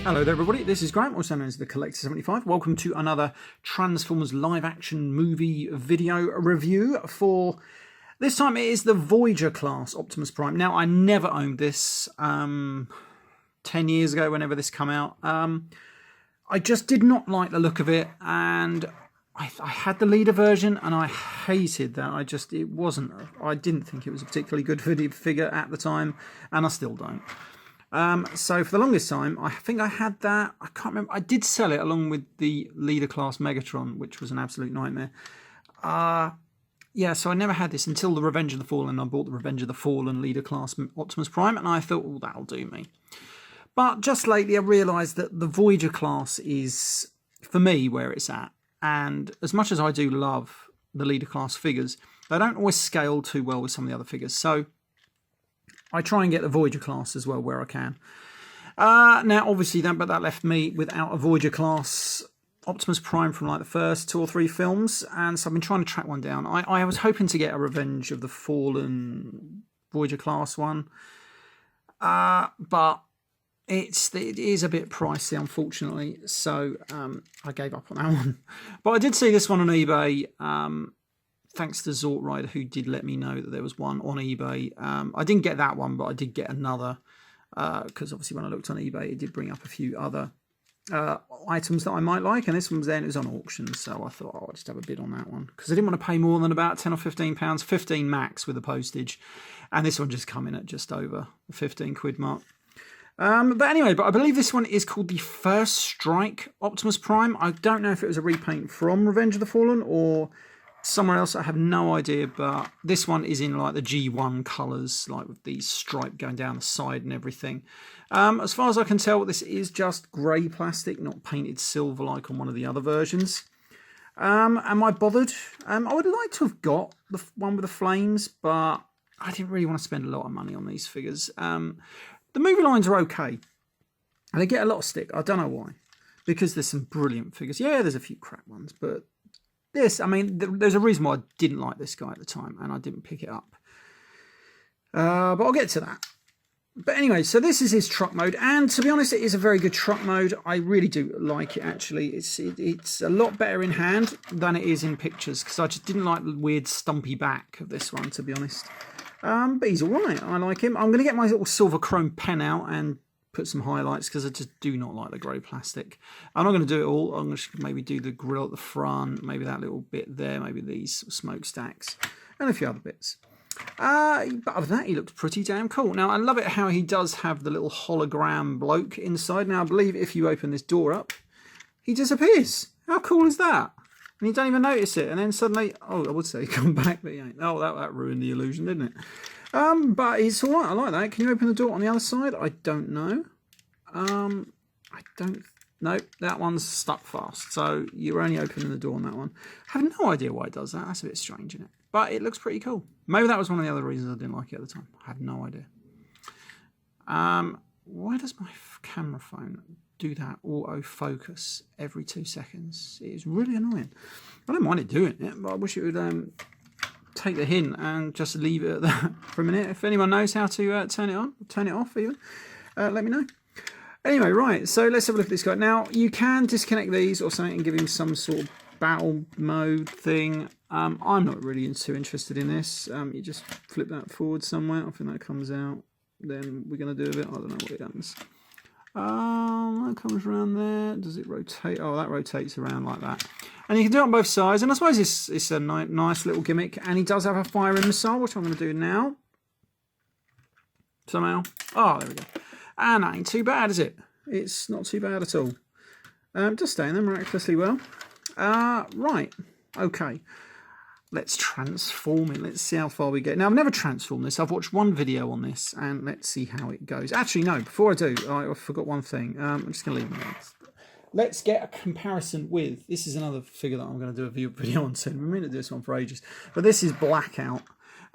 Hello there everybody, this is Graham, also known as the Collector75. Welcome to another Transformers live action movie video review for, this time it is the Voyager class Optimus Prime. Now I never owned this 10 years ago whenever this came out. I just did not like the look of it, and I had the leader version and I hated that. I didn't think it was a particularly good figure at the time, and I still don't. So for the longest time, I think I had that. I can't remember. I did sell it along with the leader class Megatron, which was an absolute nightmare. Yeah, so I never had this until the Revenge of the Fallen. I bought the Revenge of the Fallen leader class Optimus Prime, and I thought, well, that'll do me. But just lately, I realised that the Voyager class is, for me, where it's at. And as much as I do love the leader class figures, they don't always scale too well with some of the other figures. So I try and get the Voyager class as well where I can. Now, obviously, that left me without a Voyager class Optimus Prime from like the first 2 or 3 films, and so I've been trying to track one down. I was hoping to get a Revenge of the Fallen Voyager class one, but it is a bit pricey, unfortunately, so I gave up on that one. But I did see this one on eBay. Thanks to Zort Rider, who did let me know that there was one on eBay. I didn't get that one, but I did get another, because obviously when I looked on eBay, it did bring up a few other items that I might like, and this one was there and it was on auction, so I thought, I'll just have a bid on that one, because I didn't want to pay more than about 10 or 15 pounds, 15 max with the postage, and this one just come in at just over the 15 quid mark. But anyway, I believe this one is called the First Strike Optimus Prime. I don't know if it was a repaint from Revenge of the Fallen or somewhere else, I have no idea, but this one is in like the G1 colours, like with the stripe going down the side and everything. As far as I can tell, this is just grey plastic, not painted silver like on one of the other versions. Am I bothered? I would like to have got the one with the flames, but I didn't really want to spend a lot of money on these figures. The movie lines are okay. They get a lot of stick. I don't know why. Because there's some brilliant figures. Yeah, there's a few crap ones, but this, I mean, there's a reason why I didn't like this guy at the time, and I didn't pick it up. But I'll get to that. But anyway, so this is his truck mode, and to be honest, it is a very good truck mode. I really do like it, actually. It's a lot better in hand than it is in pictures, because I just didn't like the weird stumpy back of this one, to be honest. But he's all right. I like him. I'm going to get my little silver chrome pen out and put some highlights, because I just do not like the grey plastic. I'm not going to do it all. I'm going to maybe do the grille at the front, maybe that little bit there, maybe these smokestacks, and a few other bits. But other than that, he looks pretty damn cool. Now, I love it how he does have the little hologram bloke inside. Now, I believe if you open this door up, he disappears. How cool is that? And you don't even notice it. And then suddenly, oh, I would say come back, but he ain't. Oh, that ruined the illusion, didn't it? But it's all right. I like that. Can you open the door on the other side? I don't know. I don't. No, that one's stuck fast. So you're only opening the door on that one. I have no idea why it does that. That's a bit strange, isn't it? But it looks pretty cool. Maybe that was one of the other reasons I didn't like it at the time. I have no idea. Why does my camera phone do that autofocus every 2 seconds? It is really annoying. I don't mind it doing it, but I wish it would take the hint and just leave it at that for a minute. If anyone knows how to turn it on, turn it off even, let me know. Anyway, right, so let's have a look at this guy. Now, you can disconnect these or something and give him some sort of battle mode thing. I'm not really too interested in this. You just flip that forward somewhere. I think that comes out. Then we're going to do a bit. I don't know what it happens. That comes around there. Does it rotate? Oh, that rotates around like that. And you can do it on both sides. And I suppose it's a nice little gimmick. And he does have a firing missile, which I'm going to do now. Somehow. Oh, there we go. And that ain't too bad, is it? It's not too bad at all. Just staying there miraculously well. Right. Okay. Let's transform it. Let's see how far we get. Now, I've never transformed this. I've watched one video on this, and let's see how it goes. Actually, no. Before I do, I forgot one thing. I'm just going to leave it there. Let's get a comparison with... This is another figure that I'm going to do a video on soon. We're going to do this one for ages. But this is Blackout.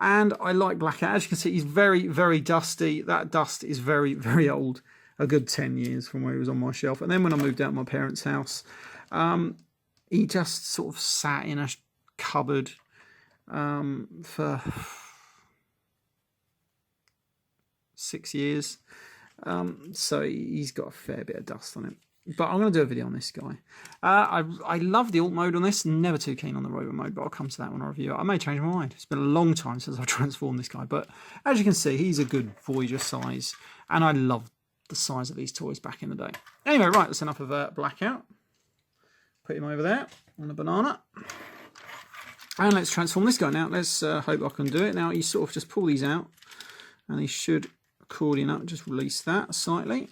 And I like Blackout. As you can see, he's very, very dusty. That dust is very, very old. A good 10 years from where he was on my shelf. And then when I moved out of my parents' house, he just sort of sat in a cupboard for 6 years. So he's got a fair bit of dust on him. But I'm going to do a video on this guy. I love the alt mode on this. Never too keen on the robot mode, but I'll come to that when I review it. I may change my mind. It's been a long time since I've transformed this guy. But as you can see, he's a good Voyager size. And I love the size of these toys back in the day. Anyway, right, that's enough of Blackout. Put him over there on the banana. And let's transform this guy now. Let's hope I can do it. Now, you sort of just pull these out. And he should accordion up. Just release that slightly.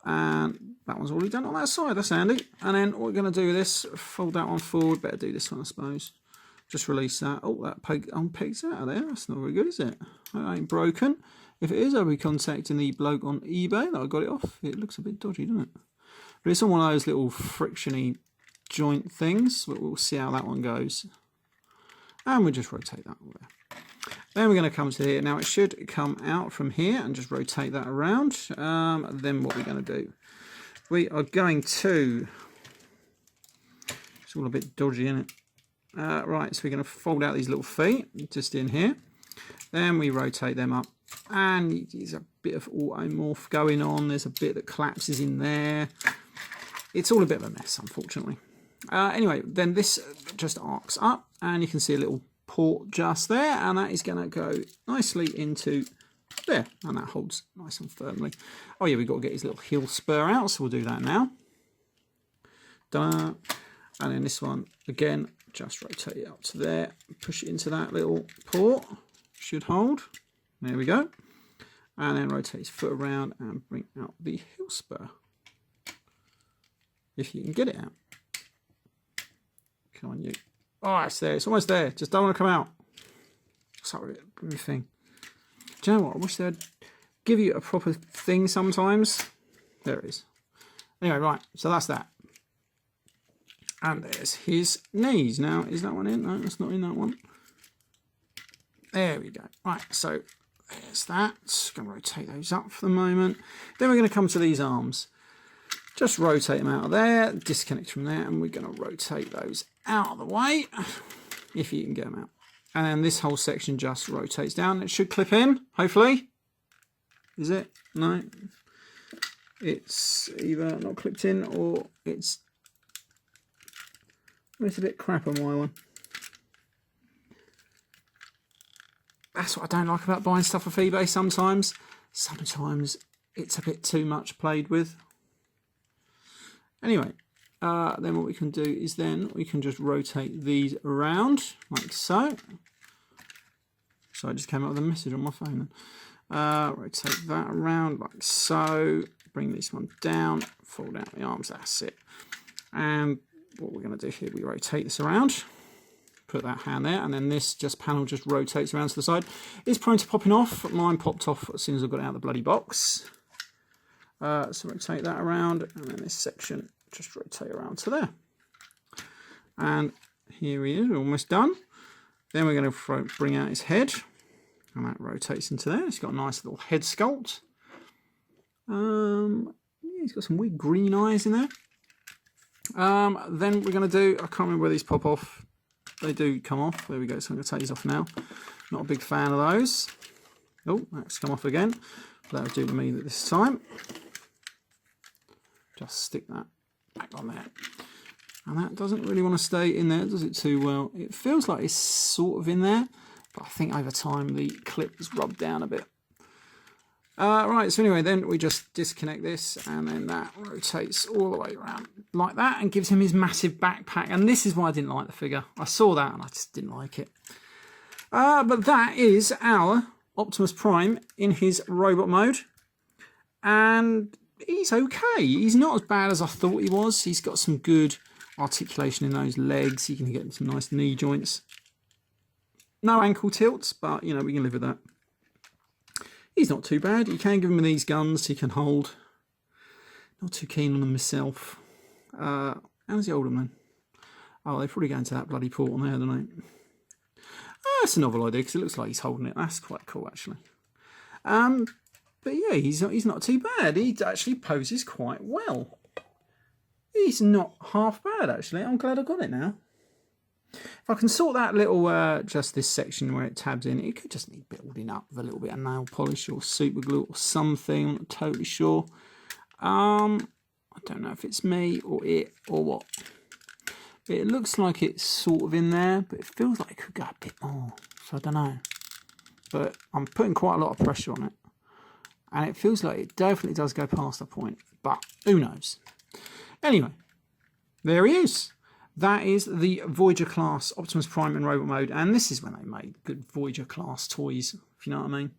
And that one's already done on that side. That's handy. And then what we're going to do with this, fold that one forward. Better do this one, I suppose. Just release that. Oh, that peg unpegs out of there. That's not very good, is it? That ain't broken. If it is, I'll be contacting the bloke on eBay that I got it off. It looks a bit dodgy, doesn't it? But it's on one of those little frictiony joint things. But we'll see how that one goes. And we'll just rotate that over there. Then we're going to come to here. Now it should come out from here and just rotate that around. Then what we're going to do, we are going to, it's all a bit dodgy, isn't it? Right, so we're going to fold out these little feet just in here. Then we rotate them up. And there's a bit of automorph going on. There's a bit that collapses in there. It's all a bit of a mess, unfortunately. Anyway, then this just arcs up and you can see a little port just there, and that is going to go nicely into there, and that holds nice and firmly. Oh yeah, we've got to get his little heel spur out, so we'll do that now. Da. And then this one again, just rotate it up to there, push it into that little port, should hold. There we go. And then rotate his foot around and bring out the heel spur, if you can get it out. Come on, you. Oh, it's there. It's almost there. Just don't want to come out. Sorry, thing. Do you know what? I wish they'd give you a proper thing sometimes. There it is. Anyway, right. So that's that. And there's his knees. Now, is that one in? No, that's not in that one. There we go. Right. So there's that. Just going to rotate those up for the moment. Then we're going to come to these arms. Just rotate them out of there, disconnect from there, and we're going to rotate those out of the way, if you can get them out. And then this whole section just rotates down. It should clip in, hopefully. Is it? No. It's either not clipped in or it's a bit crap on my one. That's what I don't like about buying stuff off eBay sometimes. Sometimes it's a bit too much played with. Anyway, then what we can do is then we can just rotate these around like so. So I just came up with a message on my phone then. Rotate that around like so. Bring this one down, fold out the arms, that's it. And what we're going to do here, we rotate this around. Put that hand there, and then this panel just rotates around to the side. It's prone to popping off. Mine popped off as soon as I got it out of the bloody box. So rotate that around, and then this section just rotate around to there. And here he is, almost done. Then we're going to bring out his head, and that rotates into there. He's got a nice little head sculpt. Yeah, he's got some weird green eyes in there. Then we're going to do, I can't remember where these pop off. They do come off. There we go. So I'm going to take these off now. Not a big fan of those. Oh, that's come off again. That'll do to me this time. Just stick that back on there. And that doesn't really want to stay in there, does it, too well? It feels like it's sort of in there, but I think over time the clip is rubbed down a bit. Right, so anyway, then we just disconnect this, and then that rotates all the way around like that and gives him his massive backpack. And this is why I didn't like the figure. I saw that and I just didn't like it. But that is our Optimus Prime in his robot mode. And he's okay. He's not as bad as I thought he was. He's got some good articulation in those legs. You can get some nice knee joints. No ankle tilts, but, you know, we can live with that. He's not too bad. You can give him these guns he can hold. Not too keen on them myself. How's the older man? Oh, they probably go into that bloody port on there, don't they? That's a novel idea because it looks like he's holding it. That's quite cool, actually. But yeah, he's not too bad. He actually poses quite well. He's not half bad, actually. I'm glad I got it now. If I can sort that little, just this section where it tabs in, it could just need building up with a little bit of nail polish or super glue or something. I'm not totally sure. I don't know if it's me or it or what. But it looks like it's sort of in there, but it feels like it could go a bit more. So I don't know. But I'm putting quite a lot of pressure on it. And it feels like it definitely does go past that point. But who knows? Anyway, there he is. That is the Voyager class Optimus Prime in robot mode. And this is when they made good Voyager class toys, if you know what I mean.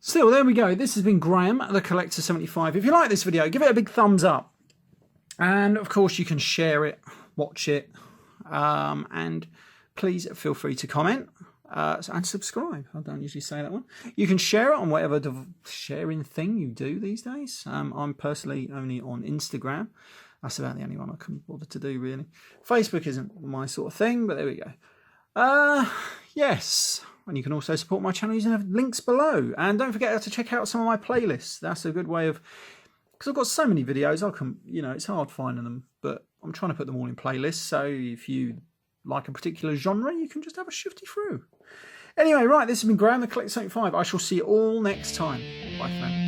Still, there we go. This has been Graham, the Collector 75. If you like this video, give it a big thumbs up. And of course, you can share it, watch it, and please feel free to comment and subscribe. I don't usually say that one. You can share it on whatever sharing thing you do these days. I'm personally only on Instagram. That's about the only one I can bother to do, really. Facebook isn't my sort of thing, but there we go. Yes. And you can also support my channel using the links below. And don't forget to check out some of my playlists. That's a good way of... Because I've got so many videos, I can, it's hard finding them, but I'm trying to put them all in playlists. So if you like a particular genre, you can just have a shifty through. Anyway, right, this has been Graham, the Collector 75. I shall see you all next time. Bye for now.